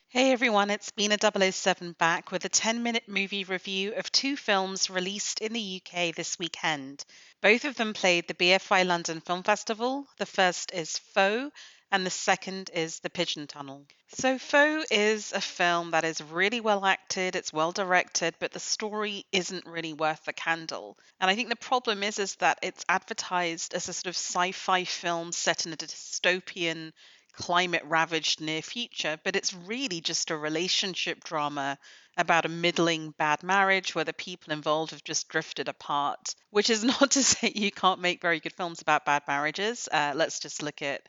Hey everyone, it's Bina 007 back with a 10-minute movie review of two films released in the UK this weekend. Both of them played the BFI London Film Festival. The first is Foe, and the second is The Pigeon Tunnel. So, Foe is a film that is really well acted, it's well directed, but the story isn't really worth the candle. And I think the problem is that it's advertised as a sort of sci-fi film set in a dystopian climate ravaged near future, but it's really just a relationship drama about a middling bad marriage where the people involved have just drifted apart. Which is not to say you can't make very good films about bad marriages. Let's just look at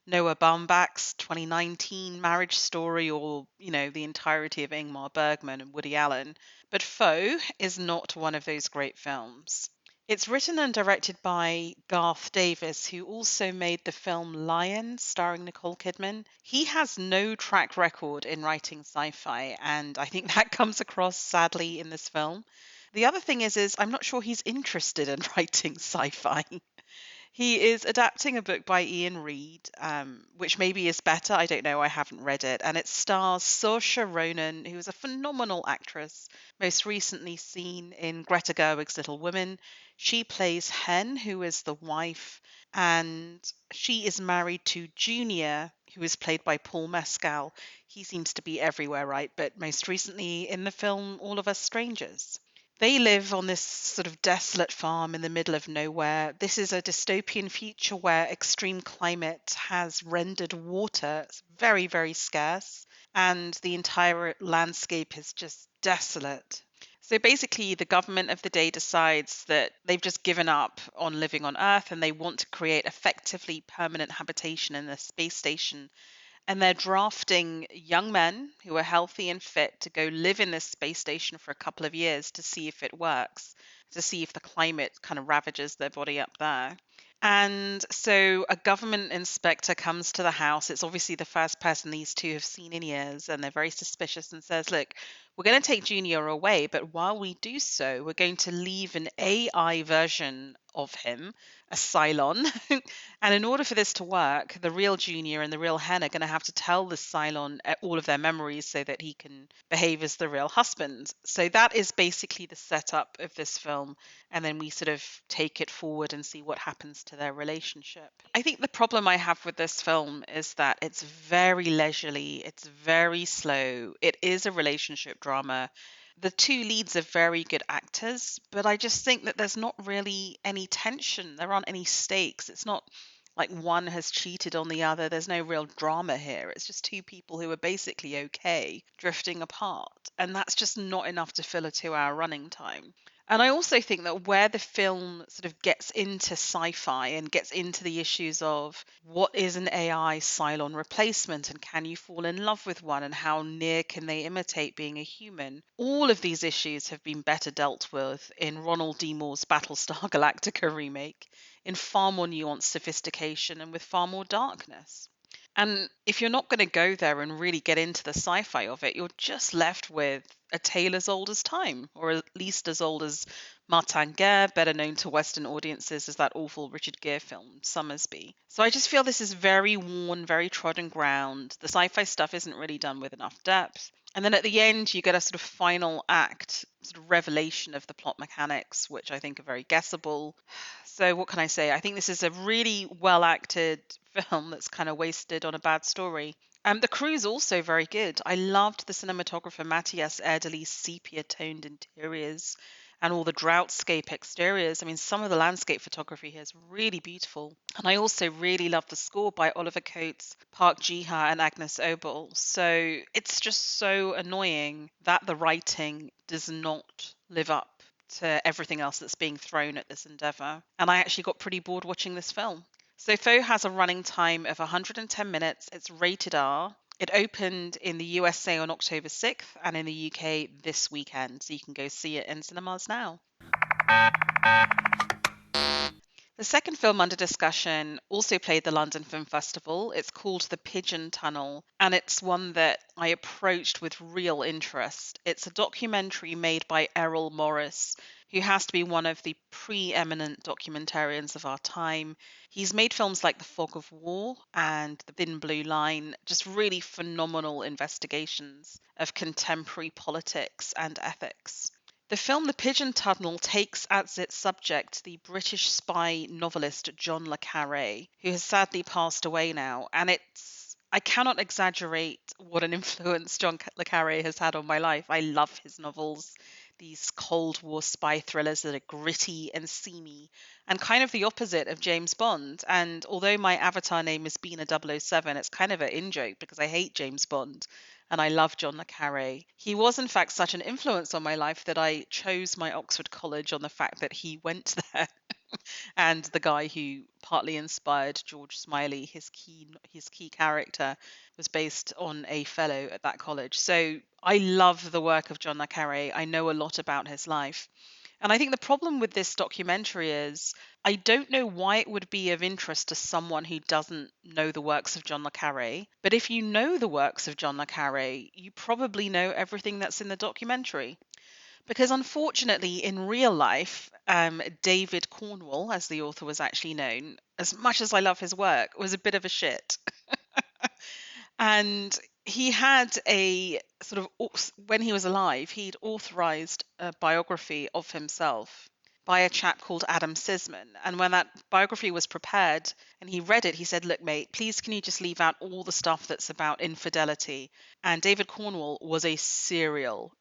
Noah Baumbach's 2019 Marriage Story, or the entirety of Ingmar Bergman and Woody Allen. But Foe is not one of those great films. It's written and directed by Garth Davis, who also made the film Lion, starring Nicole Kidman. He has no track record in writing sci-fi, and I think that comes across sadly in this film. The other thing is I'm not sure he's interested in writing sci-fi. He is adapting a book by Ian Reid, which maybe is better. I don't know. I haven't read it. And it stars Saoirse Ronan, who is a phenomenal actress, most recently seen in Greta Gerwig's Little Women. She plays Hen, who is the wife, and she is married to Junior, who is played by Paul Mescal. He seems to be everywhere, right? But most recently in the film All of Us Strangers. They live on this sort of desolate farm in the middle of nowhere. This is a dystopian future where extreme climate has rendered water very, very scarce, and the entire landscape is just desolate. So basically, the government of the day decides that they've just given up on living on Earth and they want to create effectively permanent habitation in the space station, and they're drafting young men who are healthy and fit to go live in this space station for a couple of years to see if it works, to see if the climate kind of ravages their body up there. And so a government inspector comes to the house. It's obviously the first person these two have seen in years, and they're very suspicious and says, look, we're going to take Junior away, but while we do so, we're going to leave an AI version of him, a Cylon. And in order for this to work, the real Junior and the real Hen are going to have to tell the Cylon all of their memories so that he can behave as the real husband. So that is basically the setup of this film. And then we sort of take it forward and see what happens to their relationship. I think the problem I have with this film is that it's very leisurely, it's very slow, it is a relationship drama. The two leads are very good actors, but I just think that there's not really any tension. There aren't any stakes. It's not like one has cheated on the other. There's no real drama here. It's just two people who are basically okay drifting apart. And that's just not enough to fill a 2 hour running time. And I also think that where the film sort of gets into sci-fi and gets into the issues of what is an AI Cylon replacement and can you fall in love with one and how near can they imitate being a human, all of these issues have been better dealt with in Ronald D. Moore's Battlestar Galactica remake, in far more nuanced sophistication and with far more darkness. And if you're not going to go there and really get into the sci-fi of it, you're just left with a tale as old as time, or at least as old as Martin Guerre, better known to Western audiences as that awful Richard Gere film, Summersby. So I just feel this is very worn, very trodden ground. The sci-fi stuff isn't really done with enough depth. And then at the end, you get a sort of final act, sort of revelation of the plot mechanics, which I think are very guessable. So what can I say? I think this is a really well acted film that's kind of wasted on a bad story. The crew is also very good. I loved the cinematographer Matthias Erdely's sepia-toned interiors and all the droughtscape exteriors. I mean, some of the landscape photography here is really beautiful. And I also really love the score by Oliver Coates, Park Ji-ha, and Agnes Obel. So it's just so annoying that the writing does not live up to everything else that's being thrown at this endeavor. And I actually got pretty bored watching this film. So Foe has a running time of 110 minutes. It's rated R. It opened in the USA on October 6th and in the UK this weekend. So you can go see it in cinemas now. The second film under discussion also played the London Film Festival. It's called The Pigeon Tunnel, and it's one that I approached with real interest. It's a documentary made by Errol Morris, who has to be one of the preeminent documentarians of our time. He's made films like The Fog of War and The Thin Blue Line, just really phenomenal investigations of contemporary politics and ethics. The film The Pigeon Tunnel takes as its subject the British spy novelist John Le Carre, who has sadly passed away now, and I cannot exaggerate what an influence John Le Carre has had on my life. I love his novels, these Cold War spy thrillers that are gritty and seamy, and kind of the opposite of James Bond. And although my avatar name is Bina007, it's kind of an in-joke because I hate James Bond and I love John Le Carre. He was, in fact, such an influence on my life that I chose my Oxford college on the fact that he went there. And the guy who partly inspired George Smiley, his key character, was based on a fellow at that college. So I love the work of John Le Carre. I know a lot about his life. And I think the problem with this documentary is I don't know why it would be of interest to someone who doesn't know the works of John Le Carre. But if you know the works of John Le Carre, you probably know everything that's in the documentary. Because unfortunately, in real life, David Cornwell, as the author was actually known, as much as I love his work, was a bit of a shit. And he had a sort of, when he was alive, he'd authorized a biography of himself by a chap called Adam Sisman. And when that biography was prepared and he read it, he said, "Look, mate, please can you just leave out all the stuff that's about infidelity?" And David Cornwell was a serial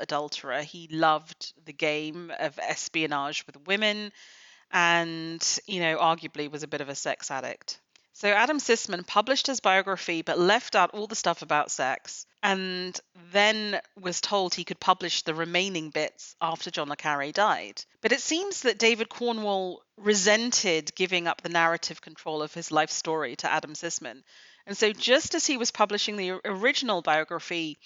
adulterer. He loved the game of espionage with women and, arguably was a bit of a sex addict. So Adam Sisman published his biography but left out all the stuff about sex and then was told he could publish the remaining bits after John Le Carre died. But it seems that David Cornwell resented giving up the narrative control of his life story to Adam Sisman. And so just as he was publishing the original biography,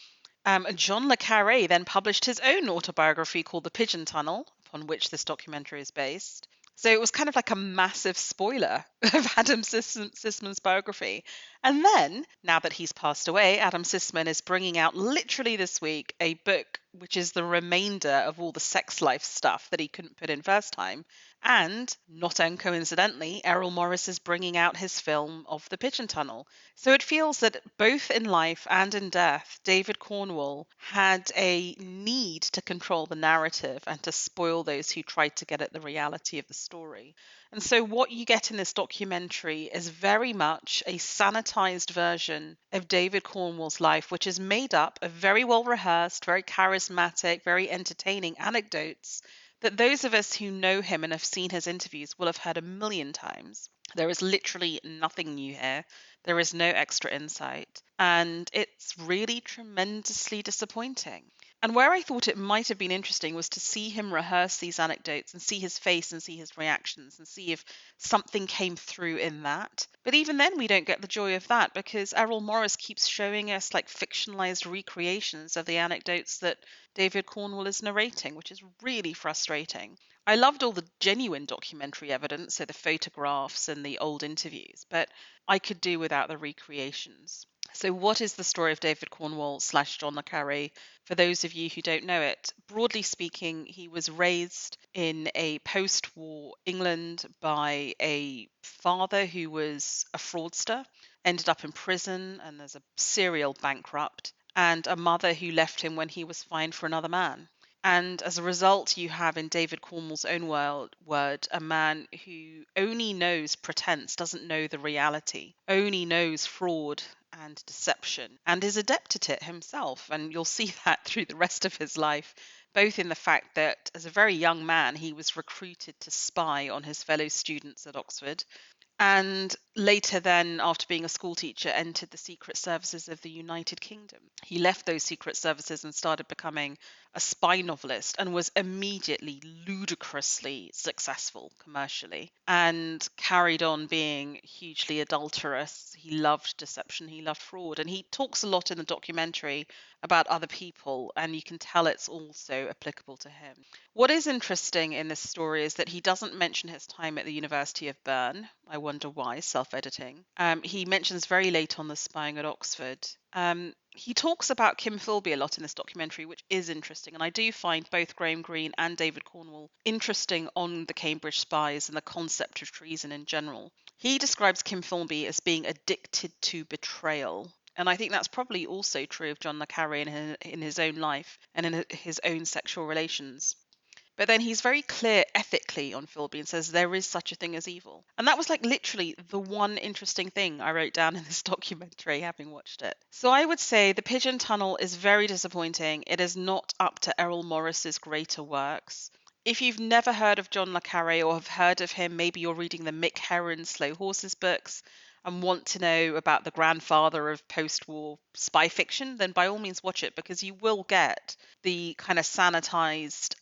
John Le Carre then published his own autobiography called The Pigeon Tunnel, upon which this documentary is based. So it was kind of like a massive spoiler of Adam Sisman's biography. And then, now that he's passed away, Adam Sisman is bringing out literally this week a book which is the remainder of all the sex life stuff that he couldn't put in first time. And, not uncoincidentally, Errol Morris is bringing out his film of The Pigeon Tunnel. So it feels that both in life and in death, David Cornwell had a need to control the narrative and to spoil those who tried to get at the reality of the story. And so what you get in this documentary is very much a sanitized version of David Cornwell's life, which is made up of very well rehearsed, very charismatic, very entertaining anecdotes that those of us who know him and have seen his interviews will have heard a million times. There is literally nothing new here. There is no extra insight. And it's really tremendously disappointing. And where I thought it might have been interesting was to see him rehearse these anecdotes and see his face and see his reactions and see if something came through in that. But even then, we don't get the joy of that because Errol Morris keeps showing us like fictionalized recreations of the anecdotes that David Cornwell is narrating, which is really frustrating. I loved all the genuine documentary evidence, so the photographs and the old interviews, but I could do without the recreations. So, what is the story of David Cornwell / John Le Carre? For those of you who don't know it, broadly speaking, he was raised in a post war England by a father who was a fraudster, ended up in prison and as a serial bankrupt, and a mother who left him when he was fined for another man. And as a result, you have in David Cornwell's own word a man who only knows pretense, doesn't know the reality, only knows fraud and deception, and is adept at it himself. And you'll see that through the rest of his life, both in the fact that as a very young man, he was recruited to spy on his fellow students at Oxford. And later, then, after being a school teacher, entered the secret services of the United Kingdom. He left those secret services and started becoming a spy novelist and was immediately ludicrously successful commercially and carried on being hugely adulterous. He loved deception, he loved fraud. And he talks a lot in the documentary about other people, and you can tell it's also applicable to him. What is interesting in this story is that he doesn't mention his time at the University of Bern. I wonder why, self-editing. He mentions very late on the spying at Oxford. He talks about Kim Philby a lot in this documentary, which is interesting, and I do find both Graham Greene and David Cornwell interesting on the Cambridge spies and the concept of treason in general. He describes Kim Philby as being addicted to betrayal. And I think that's probably also true of John Le Carre in his own life and in his own sexual relations. But then he's very clear ethically on Philby and says there is such a thing as evil. And that was like literally the one interesting thing I wrote down in this documentary, having watched it. So I would say The Pigeon Tunnel is very disappointing. It is not up to Errol Morris's greater works. If you've never heard of John Le Carre or have heard of him, maybe you're reading the Mick Herron Slow Horses books and want to know about the grandfather of post-war spy fiction, then by all means watch it, because you will get the kind of sanitized,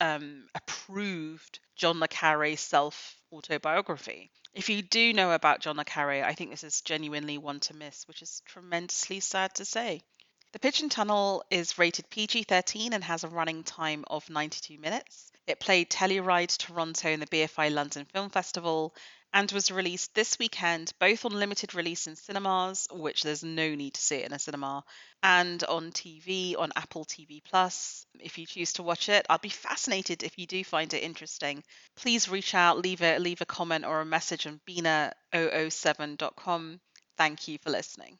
approved John Le Carre self-autobiography. If you do know about John Le Carre, I think this is genuinely one to miss, which is tremendously sad to say. The Pigeon Tunnel is rated PG-13 and has a running time of 92 minutes. It played Telluride Toronto in the BFI London Film Festival and was released this weekend, both on limited release in cinemas, which there's no need to see it in a cinema, and on TV on Apple TV Plus. If you choose to watch it, I'll be fascinated if you do find it interesting. Please reach out, leave a comment or a message on b007.com. Thank you for listening.